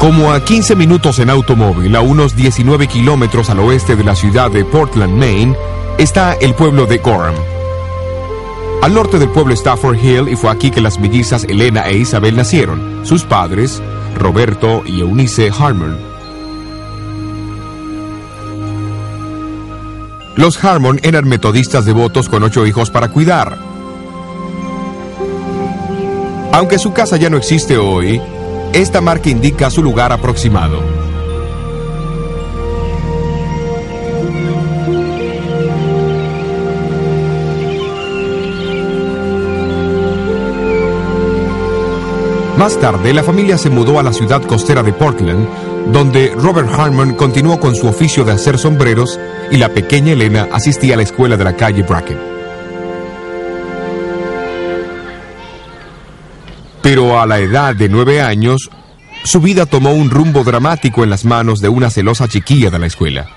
Como a 15 minutos en automóvil, a unos 19 kilómetros al oeste de la ciudad de Portland, Maine, está el pueblo de Gorham. Al norte del pueblo está Fort Hill, y fue aquí que las mellizas Elena e Isabel nacieron. Sus padres, Roberto y Eunice Harmon. Los Harmon eran metodistas devotos con 8 hijos para cuidar. Aunque su casa ya no existe hoy, esta marca indica su lugar aproximado. Más tarde, la familia se mudó a la ciudad costera de Portland, donde Robert Harmon continuó con su oficio de hacer sombreros y la pequeña Elena asistía a la escuela de la calle Bracken. Pero a la edad de 9 años, su vida tomó un rumbo dramático en las manos de una celosa chiquilla de la escuela.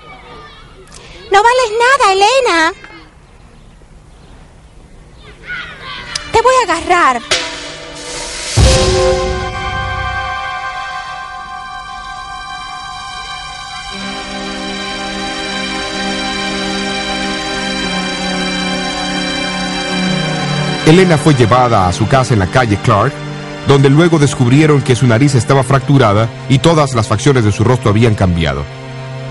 No vales nada, Elena. Te voy a agarrar. Elena fue llevada a su casa en la calle Clark, donde luego descubrieron que su nariz estaba fracturada y todas las facciones de su rostro habían cambiado.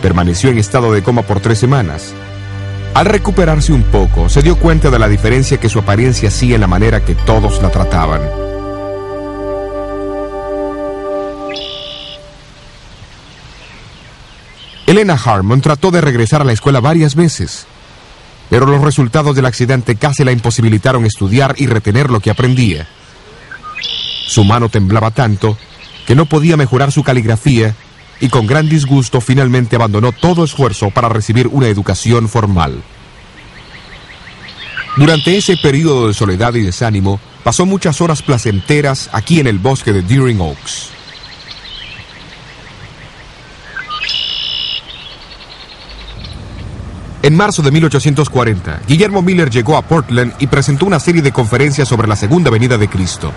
Permaneció en estado de coma por 3 semanas. Al recuperarse un poco, se dio cuenta de la diferencia que su apariencia hacía en la manera que todos la trataban. Elena Harmon trató de regresar a la escuela varias veces, pero los resultados del accidente casi la imposibilitaron estudiar y retener lo que aprendía. Su mano temblaba tanto que no podía mejorar su caligrafía y con gran disgusto finalmente abandonó todo esfuerzo para recibir una educación formal. Durante ese periodo de soledad y desánimo, pasó muchas horas placenteras aquí en el bosque de Deering Oaks. En marzo de 1840, Guillermo Miller llegó a Portland y presentó una serie de conferencias sobre la segunda venida de Cristo,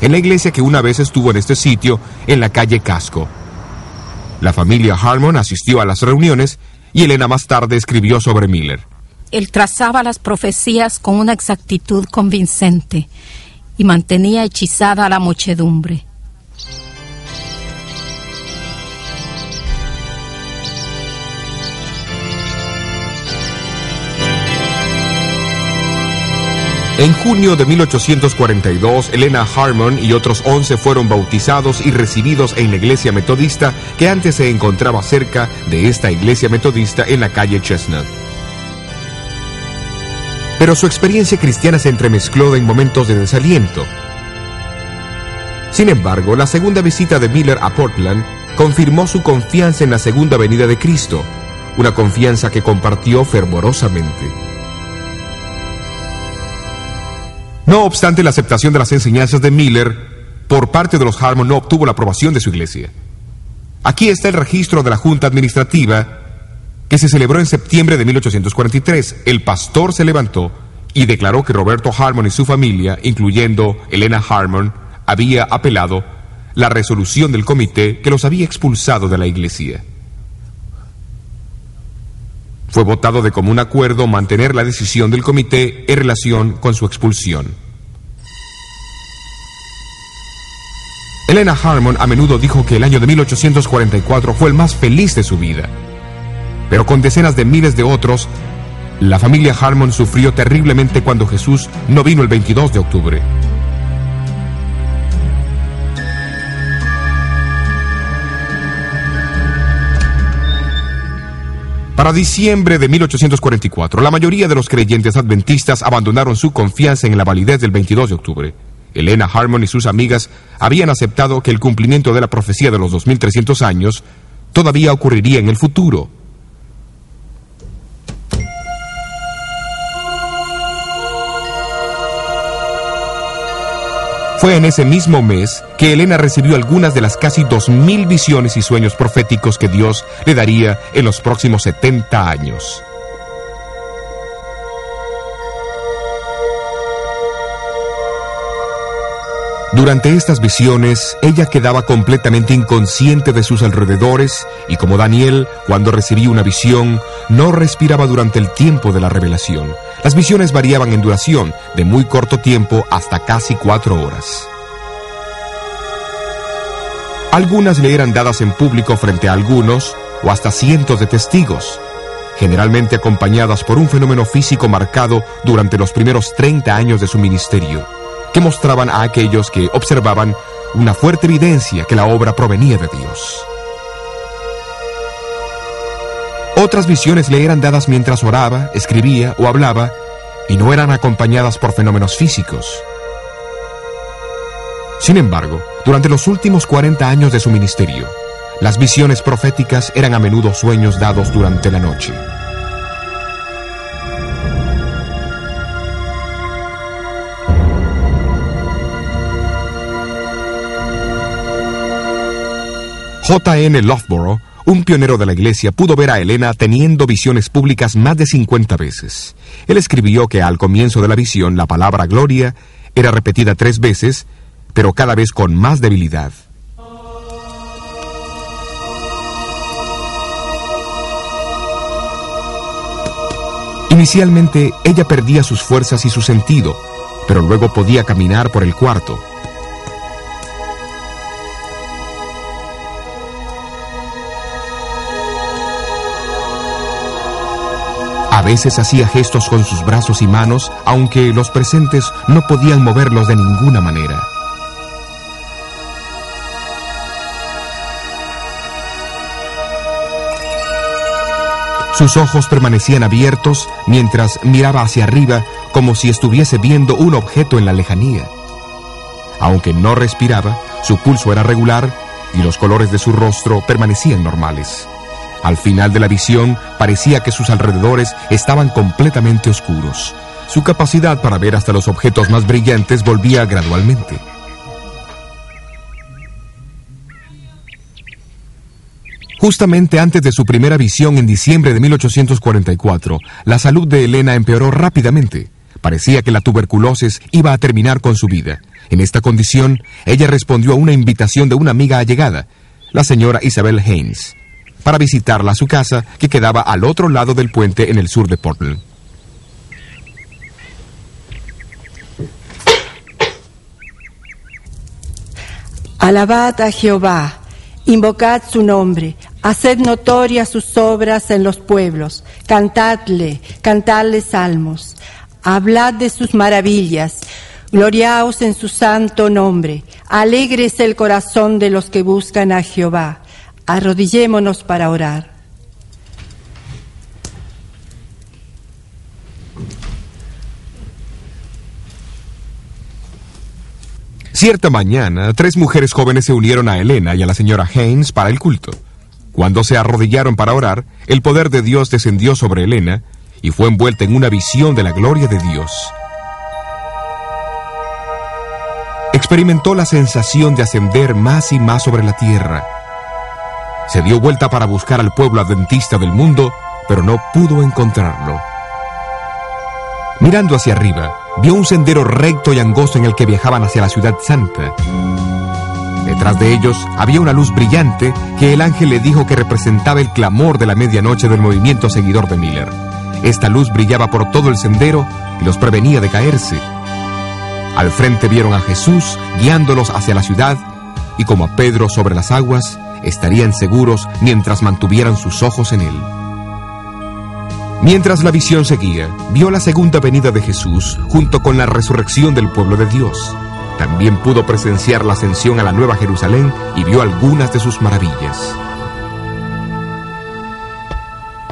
en la iglesia que una vez estuvo en este sitio, en la calle Casco. La familia Harmon asistió a las reuniones y Elena más tarde escribió sobre Miller. Él trazaba las profecías con una exactitud convincente y mantenía hechizada a la muchedumbre. En junio de 1842, Elena Harmon y otros 11 fueron bautizados y recibidos en la iglesia metodista que antes se encontraba cerca de esta iglesia metodista en la calle Chestnut. Pero su experiencia cristiana se entremezcló en momentos de desaliento. Sin embargo, la segunda visita de Miller a Portland confirmó su confianza en la segunda venida de Cristo, una confianza que compartió fervorosamente. No obstante, la aceptación de las enseñanzas de Miller por parte de los Harmon no obtuvo la aprobación de su iglesia. Aquí está el registro de la Junta Administrativa que se celebró en septiembre de 1843. El pastor se levantó y declaró que Roberto Harmon y su familia, incluyendo Elena Harmon, había apelado la resolución del comité que los había expulsado de la iglesia. Fue votado de común acuerdo mantener la decisión del comité en relación con su expulsión. Elena Harmon a menudo dijo que el año de 1844 fue el más feliz de su vida. Pero con decenas de miles de otros, la familia Harmon sufrió terriblemente cuando Jesús no vino el 22 de octubre. Para diciembre de 1844, la mayoría de los creyentes adventistas abandonaron su confianza en la validez del 22 de octubre. Elena Harmon y sus amigas habían aceptado que el cumplimiento de la profecía de los 2300 años todavía ocurriría en el futuro. Fue en ese mismo mes que Elena recibió algunas de las casi 2000 visiones y sueños proféticos que Dios le daría en los próximos 70 años. Durante estas visiones, ella quedaba completamente inconsciente de sus alrededores y como Daniel, cuando recibía una visión, no respiraba durante el tiempo de la revelación. Las visiones variaban en duración, de muy corto tiempo hasta casi 4 horas. Algunas le eran dadas en público frente a algunos o hasta cientos de testigos, generalmente acompañadas por un fenómeno físico marcado durante los primeros 30 años de su ministerio, que mostraban a aquellos que observaban una fuerte evidencia que la obra provenía de Dios. Otras visiones le eran dadas mientras oraba, escribía o hablaba, y no eran acompañadas por fenómenos físicos. Sin embargo, durante los últimos 40 años de su ministerio, las visiones proféticas eran a menudo sueños dados durante la noche. J.N. Loughborough, un pionero de la iglesia, pudo ver a Helena teniendo visiones públicas más de 50 veces. Él escribió que al comienzo de la visión la palabra gloria era repetida 3 veces, pero cada vez con más debilidad. Inicialmente, ella perdía sus fuerzas y su sentido, pero luego podía caminar por el cuarto. A veces hacía gestos con sus brazos y manos, aunque los presentes no podían moverlos de ninguna manera. Sus ojos permanecían abiertos mientras miraba hacia arriba como si estuviese viendo un objeto en la lejanía. Aunque no respiraba, su pulso era regular y los colores de su rostro permanecían normales. Al final de la visión, parecía que sus alrededores estaban completamente oscuros. Su capacidad para ver hasta los objetos más brillantes volvía gradualmente. Justamente antes de su primera visión en diciembre de 1844, la salud de Helena empeoró rápidamente. Parecía que la tuberculosis iba a terminar con su vida. En esta condición, ella respondió a una invitación de una amiga allegada, la señora Isabel Haynes, para visitarla a su casa, que quedaba al otro lado del puente en el sur de Portland. Alabad a Jehová, invocad su nombre, haced notorias sus obras en los pueblos, cantadle salmos, hablad de sus maravillas, gloriaos en su santo nombre, alégrese el corazón de los que buscan a Jehová. Arrodillémonos para orar. Cierta mañana, 3 mujeres jóvenes se unieron a Helena y a la señora Haynes para el culto. Cuando se arrodillaron para orar, el poder de Dios descendió sobre Helena y fue envuelta en una visión de la gloria de Dios. Experimentó la sensación de ascender más y más sobre la tierra. Se dio vuelta para buscar al pueblo adventista del mundo, pero no pudo encontrarlo. Mirando hacia arriba, vio un sendero recto y angosto en el que viajaban hacia la ciudad santa. Detrás de ellos había una luz brillante que el ángel le dijo que representaba el clamor de la medianoche del movimiento seguidor de Miller. Esta luz brillaba por todo el sendero y los prevenía de caerse. Al frente vieron a Jesús guiándolos hacia la ciudad y como a Pedro sobre las aguas, estarían seguros mientras mantuvieran sus ojos en él. Mientras la visión seguía, vio la segunda venida de Jesús junto con la resurrección del pueblo de Dios. También pudo presenciar la ascensión a la Nueva Jerusalén y vio algunas de sus maravillas.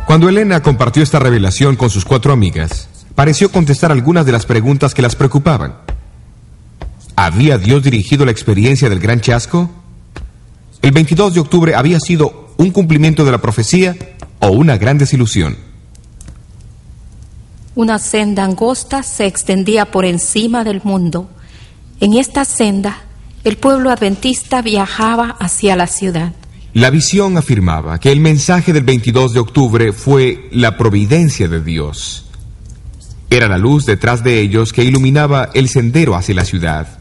Cuando Helena compartió esta revelación con sus 4 amigas, pareció contestar algunas de las preguntas que las preocupaban. ¿Había Dios dirigido la experiencia del gran chasco? ¿El 22 de octubre había sido un cumplimiento de la profecía o una gran desilusión? Una senda angosta se extendía por encima del mundo. En esta senda, el pueblo adventista viajaba hacia la ciudad. La visión afirmaba que el mensaje del 22 de octubre fue la providencia de Dios. Era la luz detrás de ellos que iluminaba el sendero hacia la ciudad.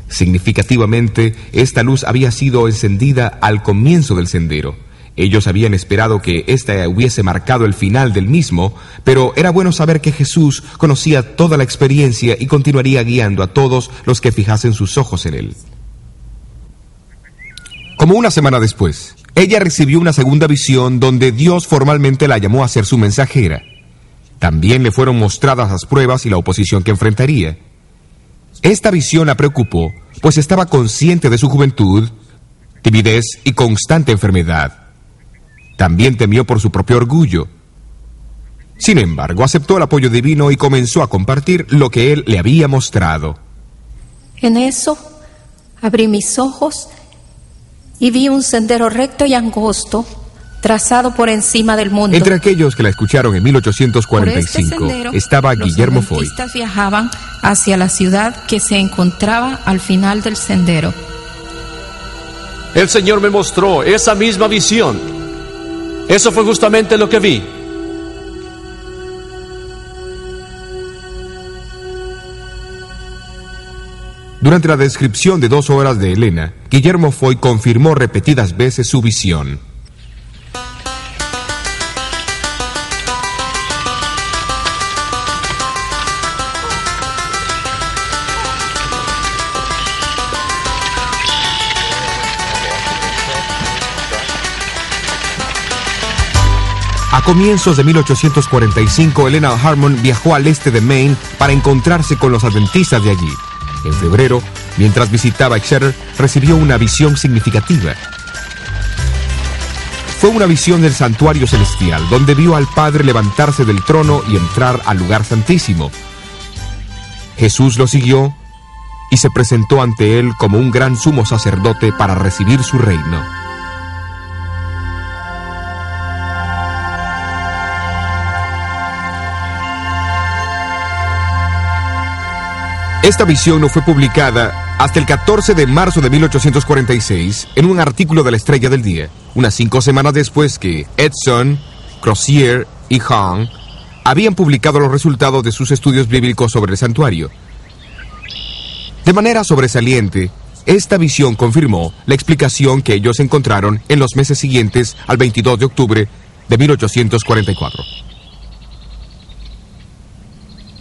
Significativamente, esta luz había sido encendida al comienzo del sendero. Ellos habían esperado que ésta hubiese marcado el final del mismo, pero era bueno saber que Jesús conocía toda la experiencia y continuaría guiando a todos los que fijasen sus ojos en él. Como una semana después, ella recibió una segunda visión donde Dios formalmente la llamó a ser su mensajera. También le fueron mostradas las pruebas y la oposición que enfrentaría. Esta visión la preocupó, pues estaba consciente de su juventud, timidez y constante enfermedad. También temió por su propio orgullo. Sin embargo, aceptó el apoyo divino y comenzó a compartir lo que él le había mostrado. En eso, abrí mis ojos y vi un sendero recto y angosto, trazado por encima del mundo. Entre aquellos que la escucharon en 1845 Por este sendero, estaba Guillermo Foy. Los adventistas viajaban hacia la ciudad que se encontraba al final del sendero. El Señor me mostró esa misma visión. Eso fue justamente lo que vi. Durante la descripción de 2 horas de Elena, Guillermo Foy confirmó repetidas veces su visión. A comienzos de 1845, Elena Harmon viajó al este de Maine para encontrarse con los adventistas de allí. En febrero, mientras visitaba Exeter, recibió una visión significativa. Fue una visión del santuario celestial, donde vio al Padre levantarse del trono y entrar al lugar santísimo. Jesús lo siguió y se presentó ante él como un gran sumo sacerdote para recibir su reino. Esta visión no fue publicada hasta el 14 de marzo de 1846 en un artículo de la Estrella del Día, unas 5 semanas después que Edson, Crozier y Hahn habían publicado los resultados de sus estudios bíblicos sobre el santuario. De manera sobresaliente, esta visión confirmó la explicación que ellos encontraron en los meses siguientes al 22 de octubre de 1844.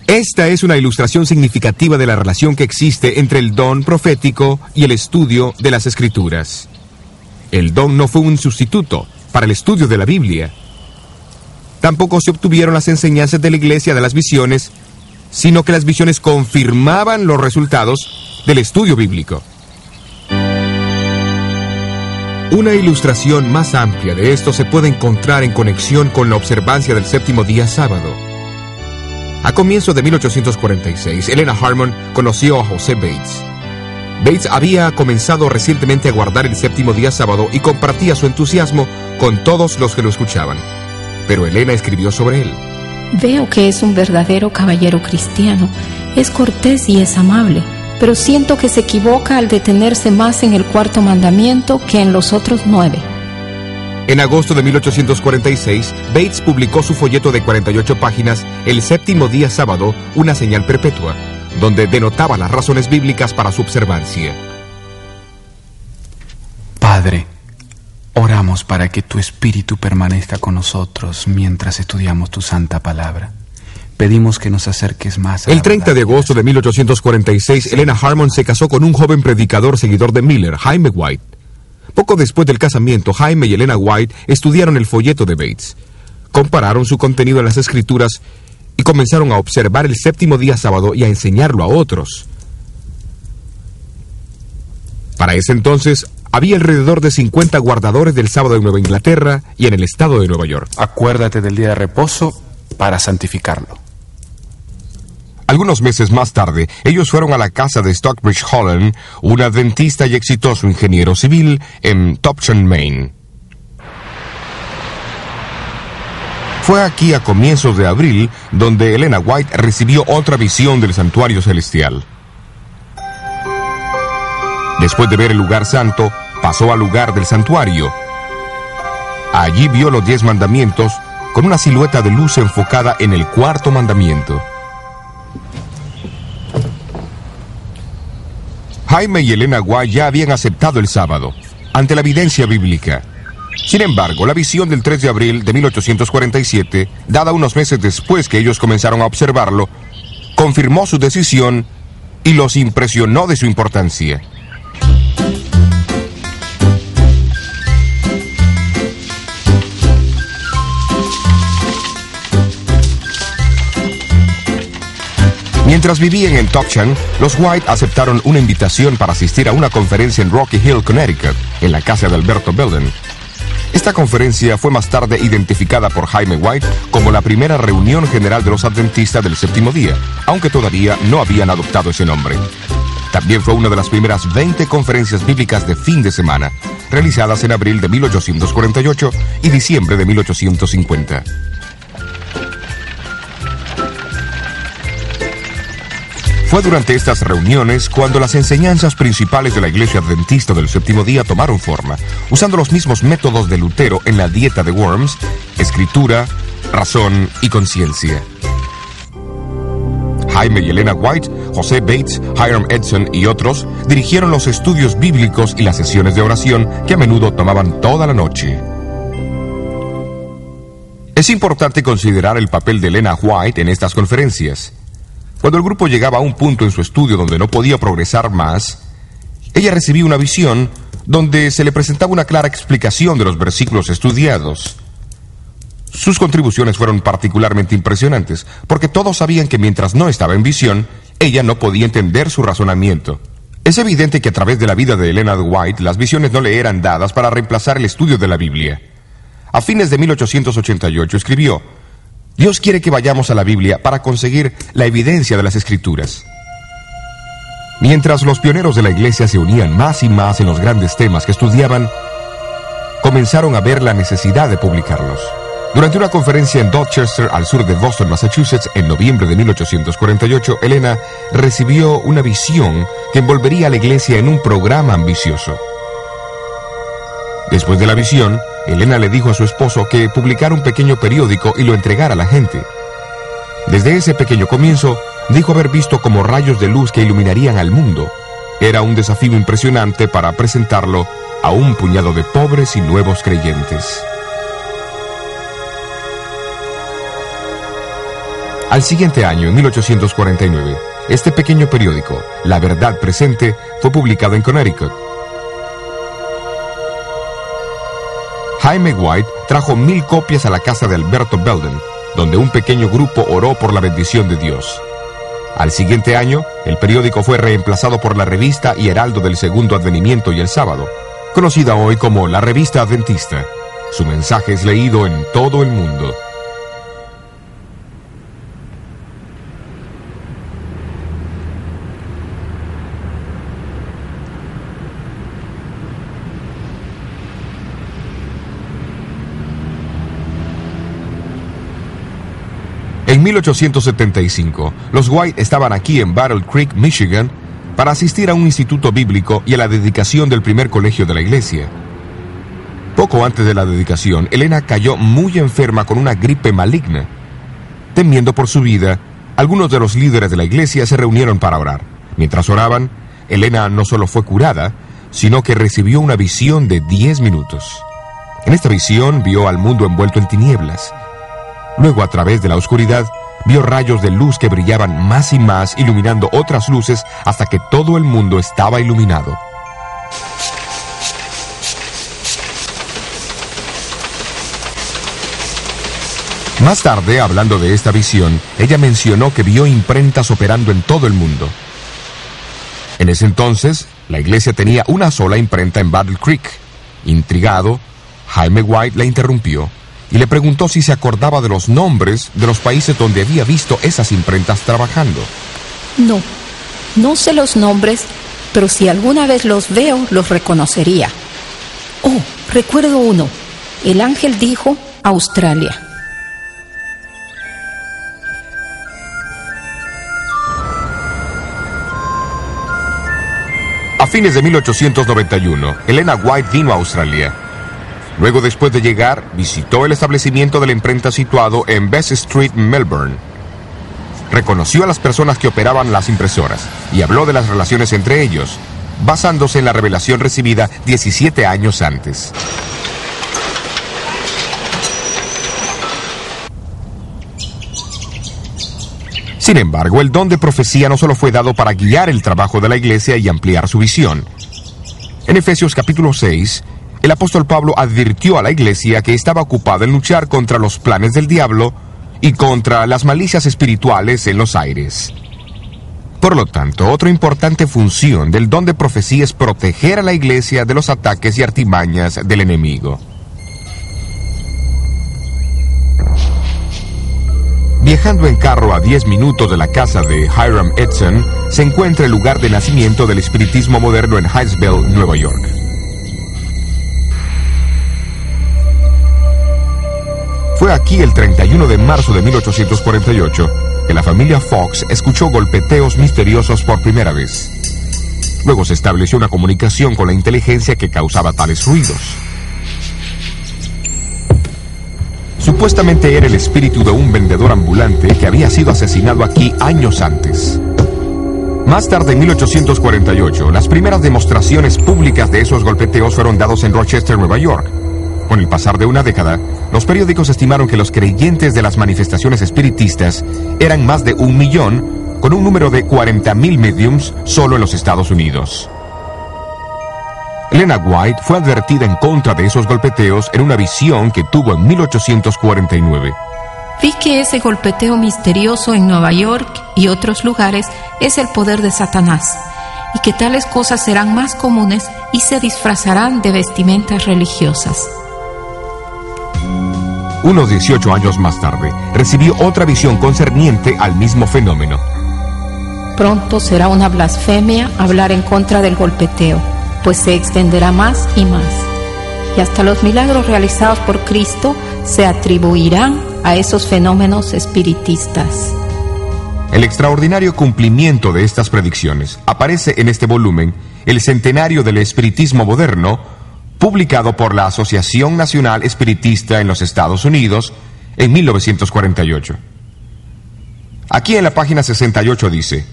Esta es una ilustración significativa de la relación que existe entre el don profético y el estudio de las Escrituras. El don no fue un sustituto para el estudio de la Biblia. Tampoco se obtuvieron las enseñanzas de la Iglesia de las visiones, sino que las visiones confirmaban los resultados del estudio bíblico. Una ilustración más amplia de esto se puede encontrar en conexión con la observancia del séptimo día sábado. A comienzos de 1846, Elena Harmon conoció a José Bates. Bates había comenzado recientemente a guardar el séptimo día sábado y compartía su entusiasmo con todos los que lo escuchaban. Pero Elena escribió sobre él. Veo que es un verdadero caballero cristiano. Es cortés y es amable, pero siento que se equivoca al detenerse más en el 4º mandamiento que en los otros 9. En agosto de 1846, Bates publicó su folleto de 48 páginas, El séptimo día sábado, una señal perpetua, donde denotaba las razones bíblicas para su observancia. Padre, oramos para que tu Espíritu permanezca con nosotros mientras estudiamos tu santa palabra. Pedimos que nos acerques más a El 30 de agosto de 1846, Elena Harmon se casó con un joven predicador seguidor de Miller, Jaime White. Poco después del casamiento, Jaime y Elena White estudiaron el folleto de Bates, compararon su contenido en las Escrituras y comenzaron a observar el séptimo día sábado y a enseñarlo a otros. Para ese entonces, había alrededor de 50 guardadores del sábado en Nueva Inglaterra y en el estado de Nueva York. Acuérdate del día de reposo para santificarlo. Algunos meses más tarde, ellos fueron a la casa de Stockbridge Holland, un adventista y exitoso ingeniero civil en Topsham, Maine. Fue aquí a comienzos de abril donde Elena White recibió otra visión del santuario celestial. Después de ver el lugar santo, pasó al lugar del santuario. Allí vio los 10 mandamientos con una silueta de luz enfocada en el 4º mandamiento. Jaime y Elena White ya habían aceptado el sábado, ante la evidencia bíblica. Sin embargo, la visión del 3 de abril de 1847, dada unos meses después que ellos comenzaron a observarlo, confirmó su decisión y los impresionó de su importancia. Mientras vivían en Topsham, los White aceptaron una invitación para asistir a una conferencia en Rocky Hill, Connecticut, en la casa de Alberto Belden. Esta conferencia fue más tarde identificada por Jaime White como la primera reunión general de los adventistas del séptimo día, aunque todavía no habían adoptado ese nombre. También fue una de las primeras 20 conferencias bíblicas de fin de semana, realizadas en abril de 1848 y diciembre de 1850. Fue durante estas reuniones cuando las enseñanzas principales de la Iglesia Adventista del Séptimo Día tomaron forma, usando los mismos métodos de Lutero en la dieta de Worms: escritura, razón y conciencia. Jaime y Elena White, José Bates, Hiram Edson y otros dirigieron los estudios bíblicos y las sesiones de oración que a menudo tomaban toda la noche. Es importante considerar el papel de Elena White en estas conferencias. Cuando el grupo llegaba a un punto en su estudio donde no podía progresar más, ella recibía una visión donde se le presentaba una clara explicación de los versículos estudiados. Sus contribuciones fueron particularmente impresionantes, porque todos sabían que mientras no estaba en visión, ella no podía entender su razonamiento. Es evidente que a través de la vida de Elena White, las visiones no le eran dadas para reemplazar el estudio de la Biblia. A fines de 1888 escribió: Dios quiere que vayamos a la Biblia para conseguir la evidencia de las Escrituras. Mientras los pioneros de la Iglesia se unían más y más en los grandes temas que estudiaban, comenzaron a ver la necesidad de publicarlos. Durante una conferencia en Dorchester, al sur de Boston, Massachusetts, en noviembre de 1848, Elena recibió una visión que envolvería a la Iglesia en un programa ambicioso. Después de la visión, Elena le dijo a su esposo que publicara un pequeño periódico y lo entregara a la gente. Desde ese pequeño comienzo, dijo haber visto como rayos de luz que iluminarían al mundo. Era un desafío impresionante para presentarlo a un puñado de pobres y nuevos creyentes. Al siguiente año, en 1849, este pequeño periódico, La Verdad Presente, fue publicado en Connecticut. Jaime White trajo 1000 copias a la casa de Alberto Belden, donde un pequeño grupo oró por la bendición de Dios. Al siguiente año, el periódico fue reemplazado por la revista y Heraldo del Segundo Advenimiento y el Sábado, conocida hoy como la Revista Adventista. Su mensaje es leído en todo el mundo. En 1875, los White estaban aquí en Battle Creek, Michigan, para asistir a un instituto bíblico y a la dedicación del primer colegio de la iglesia. Poco antes de la dedicación, Elena cayó muy enferma con una gripe maligna. Temiendo por su vida, algunos de los líderes de la iglesia se reunieron para orar. Mientras oraban, Elena no solo fue curada, sino que recibió una visión de 10 minutos. En esta visión vio al mundo envuelto en tinieblas. Luego, a través de la oscuridad, vio rayos de luz que brillaban más y más, iluminando otras luces hasta que todo el mundo estaba iluminado. Más tarde, hablando de esta visión, ella mencionó que vio imprentas operando en todo el mundo. En ese entonces, la iglesia tenía una sola imprenta en Battle Creek. Intrigado, Jaime White la interrumpió y le preguntó si se acordaba de los nombres de los países donde había visto esas imprentas trabajando. No sé los nombres, pero si alguna vez los veo, los reconocería. Oh, recuerdo uno. El ángel dijo Australia. A fines de 1891, Elena White vino a Australia. Luego, después de llegar, visitó el establecimiento de la imprenta situado en Best Street, Melbourne. Reconoció a las personas que operaban las impresoras y habló de las relaciones entre ellos. basándose en la revelación recibida 17 años antes. Sin embargo, el don de profecía no solo fue dado para guiar el trabajo de la iglesia y ampliar su visión. En Efesios capítulo 6, el apóstol Pablo advirtió a la iglesia que estaba ocupada en luchar contra los planes del diablo y contra las malicias espirituales en los aires. Por lo tanto, otra importante función del don de profecía es proteger a la iglesia de los ataques y artimañas del enemigo. Viajando en carro a 10 minutos de la casa de Hiram Edson, se encuentra el lugar de nacimiento del espiritismo moderno en Hillsville, Nueva York. Fue aquí el 31 de marzo de 1848 que la familia Fox escuchó golpeteos misteriosos por primera vez. Luego se estableció una comunicación con la inteligencia que causaba tales ruidos. Supuestamente era el espíritu de un vendedor ambulante que había sido asesinado aquí años antes. Más tarde, en 1848, las primeras demostraciones públicas de esos golpeteos fueron dados en Rochester, Nueva York. Con el pasar de una década, los periódicos estimaron que los creyentes de las manifestaciones espiritistas eran más de 1 millón, con un número de 40,000 mediums solo en los Estados Unidos. Elena White fue advertida en contra de esos golpeteos en una visión que tuvo en 1849. Vi que ese golpeteo misterioso en Nueva York y otros lugares es el poder de Satanás, y que tales cosas serán más comunes y se disfrazarán de vestimentas religiosas. Unos 18 años más tarde, recibió otra visión concerniente al mismo fenómeno. Pronto será una blasfemia hablar en contra del golpeteo, pues se extenderá más y más, y hasta los milagros realizados por Cristo se atribuirán a esos fenómenos espiritistas. El extraordinario cumplimiento de estas predicciones aparece en este volumen, El Centenario del Espiritismo Moderno, publicado por la Asociación Nacional Espiritista en los Estados Unidos en 1948. Aquí en la página 68 dice: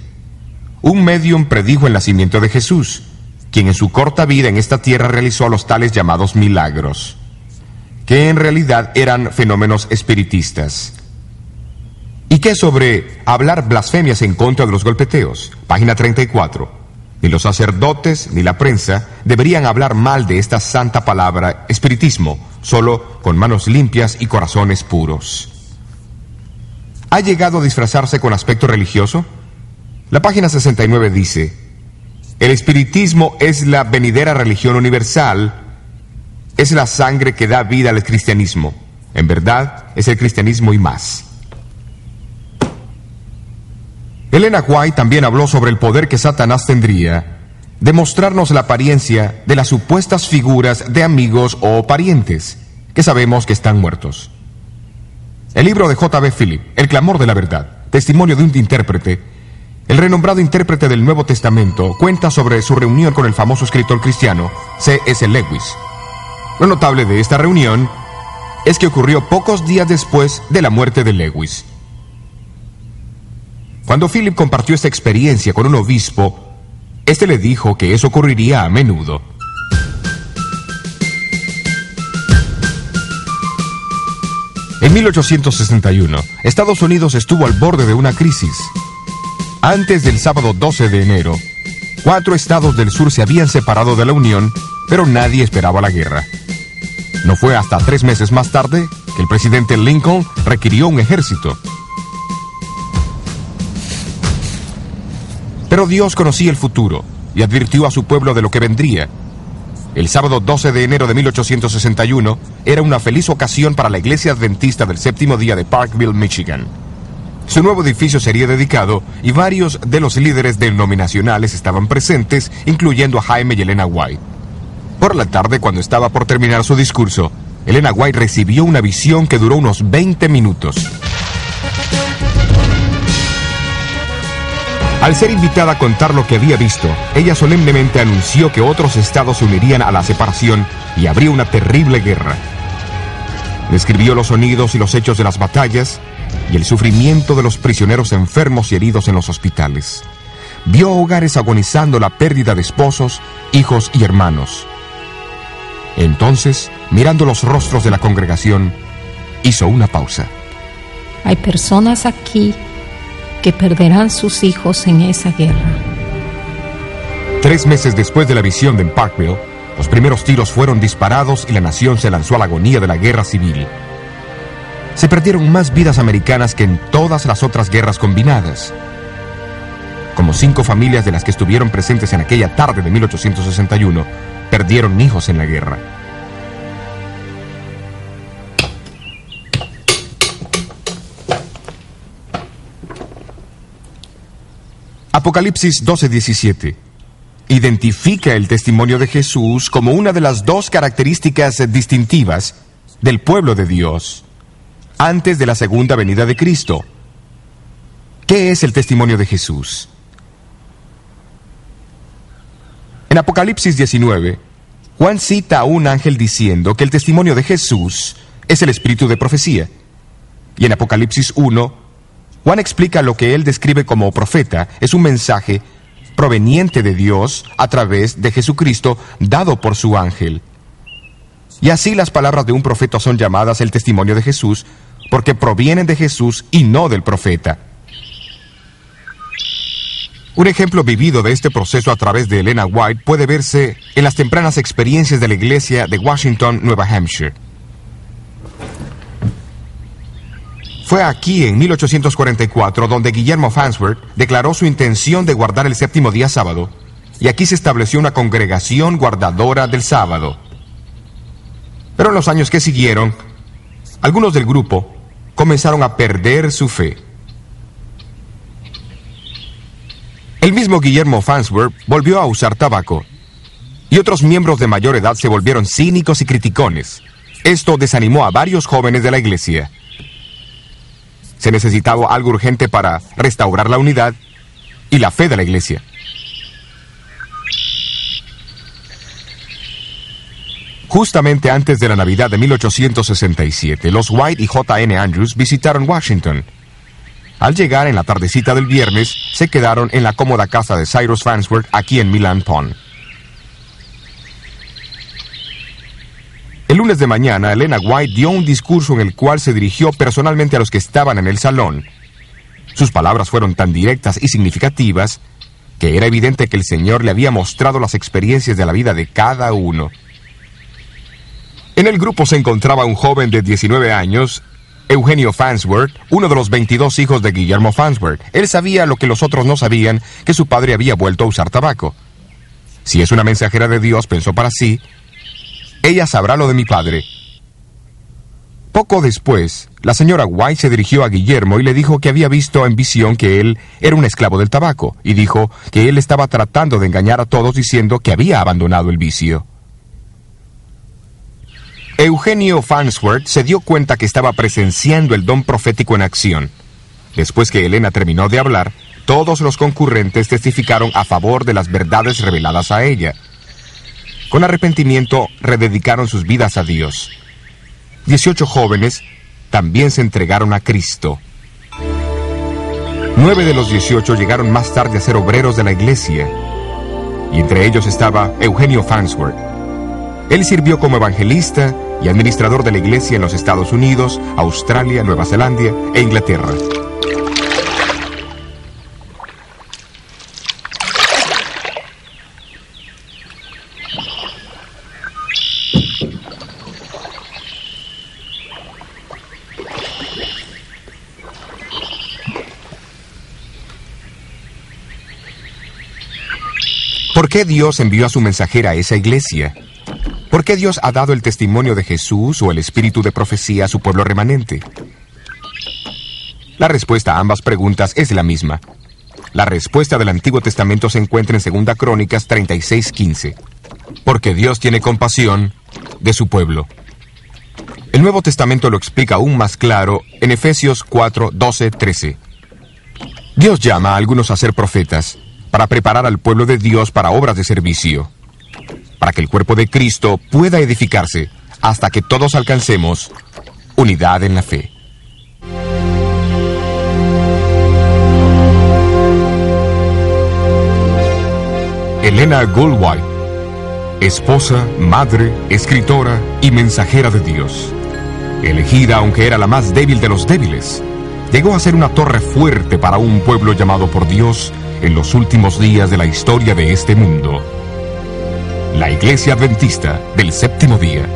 un médium predijo el nacimiento de Jesús, quien en su corta vida en esta tierra realizó los tales llamados milagros, que en realidad eran fenómenos espiritistas. ¿Y qué sobre hablar blasfemias en contra de los golpeteos? Página 34. Ni los sacerdotes ni la prensa deberían hablar mal de esta santa palabra espiritismo, solo con manos limpias y corazones puros. ¿Ha llegado a disfrazarse con aspecto religioso? La página 69 dice: el espiritismo es la venidera religión universal, es la sangre que da vida al cristianismo. En verdad, es el cristianismo y más. Elena White también habló sobre el poder que Satanás tendría de mostrarnos la apariencia de las supuestas figuras de amigos o parientes que sabemos que están muertos. El libro de J.B. Philip, El clamor de la verdad, testimonio de un intérprete, el renombrado intérprete del Nuevo Testamento, cuenta sobre su reunión con el famoso escritor cristiano C.S. Lewis. Lo notable de esta reunión es que ocurrió pocos días después de la muerte de Lewis. Cuando Philip compartió esta experiencia con un obispo, este le dijo que eso ocurriría a menudo. En 1861, Estados Unidos estuvo al borde de una crisis. Antes del sábado 12 de enero, 4 estados del sur se habían separado de la Unión, pero nadie esperaba la guerra. No fue hasta 3 meses más tarde que el presidente Lincoln requirió un ejército. Pero Dios conocía el futuro y advirtió a su pueblo de lo que vendría. El sábado 12 de enero de 1861 era una feliz ocasión para la Iglesia Adventista del Séptimo Día de Parkville, Michigan. Su nuevo edificio sería dedicado y varios de los líderes denominacionales estaban presentes, incluyendo a Jaime y Elena White. Por la tarde, cuando estaba por terminar su discurso, Elena White recibió una visión que duró unos 20 minutos. Al ser invitada a contar lo que había visto, ella solemnemente anunció que otros estados se unirían a la separación y habría una terrible guerra. Describió los sonidos y los hechos de las batallas y el sufrimiento de los prisioneros enfermos y heridos en los hospitales. vio hogares agonizando la pérdida de esposos, hijos y hermanos. Entonces, mirando los rostros de la congregación, hizo una pausa. Hay personas aquí que perderán sus hijos en esa guerra. 3 meses después de la visión de Parkville, los primeros tiros fueron disparados y la nación se lanzó a la agonía de la guerra civil. Se perdieron más vidas americanas que en todas las otras guerras combinadas. Como 5 familias de las que estuvieron presentes en aquella tarde de 1861 perdieron hijos en la guerra. Apocalipsis 12:17 identifica el testimonio de Jesús como una de las 2 características distintivas del pueblo de Dios antes de la segunda venida de Cristo. ¿Qué es el testimonio de Jesús? En Apocalipsis 19, Juan cita a un ángel diciendo que el testimonio de Jesús es el espíritu de profecía. Y en Apocalipsis 1, Juan explica lo que él describe como profeta es un mensaje proveniente de Dios a través de Jesucristo dado por su ángel. Y así las palabras de un profeta son llamadas el testimonio de Jesús porque provienen de Jesús y no del profeta. Un ejemplo vivido de este proceso a través de Elena White puede verse en las tempranas experiencias de la iglesia de Washington, Nueva Hampshire. Fue aquí, en 1844, donde Guillermo Farnsworth declaró su intención de guardar el 7º día sábado, y aquí se estableció una congregación guardadora del sábado. Pero en los años que siguieron, algunos del grupo comenzaron a perder su fe. El mismo Guillermo Farnsworth volvió a usar tabaco, y otros miembros de mayor edad se volvieron cínicos y criticones. Esto desanimó a varios jóvenes de la iglesia. Se necesitaba algo urgente para restaurar la unidad y la fe de la iglesia. Justamente antes de la Navidad de 1867, los White y J.N. Andrews visitaron Washington. Al llegar en la tardecita del viernes, se quedaron en la cómoda casa de Cyrus Farnsworth aquí en Milan Pond. El lunes de mañana, Elena White dio un discurso en el cual se dirigió personalmente a los que estaban en el salón. Sus palabras fueron tan directas y significativas que era evidente que el Señor le había mostrado las experiencias de la vida de cada uno. En el grupo se encontraba un joven de 19 años, Eugenio Farnsworth, uno de los 22 hijos de Guillermo Farnsworth. Él sabía lo que los otros no sabían, que su padre había vuelto a usar tabaco. Si es una mensajera de Dios, pensó para sí, ella sabrá lo de mi padre. Poco después, la señora White se dirigió a Guillermo y le dijo que había visto en visión que él era un esclavo del tabaco, y dijo que él estaba tratando de engañar a todos diciendo que había abandonado el vicio. Eugenio Farnsworth se dio cuenta que estaba presenciando el don profético en acción. Después que Elena terminó de hablar, todos los concurrentes testificaron a favor de las verdades reveladas a ella. Con arrepentimiento, rededicaron sus vidas a Dios. 18 jóvenes también se entregaron a Cristo. 9 de los 18 llegaron más tarde a ser obreros de la iglesia, y entre ellos estaba Eugenio Farnsworth. Él sirvió como evangelista y administrador de la iglesia en los Estados Unidos, Australia, Nueva Zelanda e Inglaterra. ¿Por qué Dios envió a su mensajera a esa iglesia? ¿Por qué Dios ha dado el testimonio de Jesús o el espíritu de profecía a su pueblo remanente? La respuesta a ambas preguntas es la misma. La respuesta del Antiguo Testamento se encuentra en 2 Crónicas 36:15. Porque Dios tiene compasión de su pueblo. El Nuevo Testamento lo explica aún más claro en Efesios 4:12-13. Dios llama a algunos a ser profetas para preparar al pueblo de Dios para obras de servicio, para que el cuerpo de Cristo pueda edificarse hasta que todos alcancemos unidad en la fe. Elena Goldwhite, esposa, madre, escritora y mensajera de Dios. Elegida aunque era la más débil de los débiles, llegó a ser una torre fuerte para un pueblo llamado por Dios en los últimos días de la historia de este mundo. La Iglesia Adventista del Séptimo Día.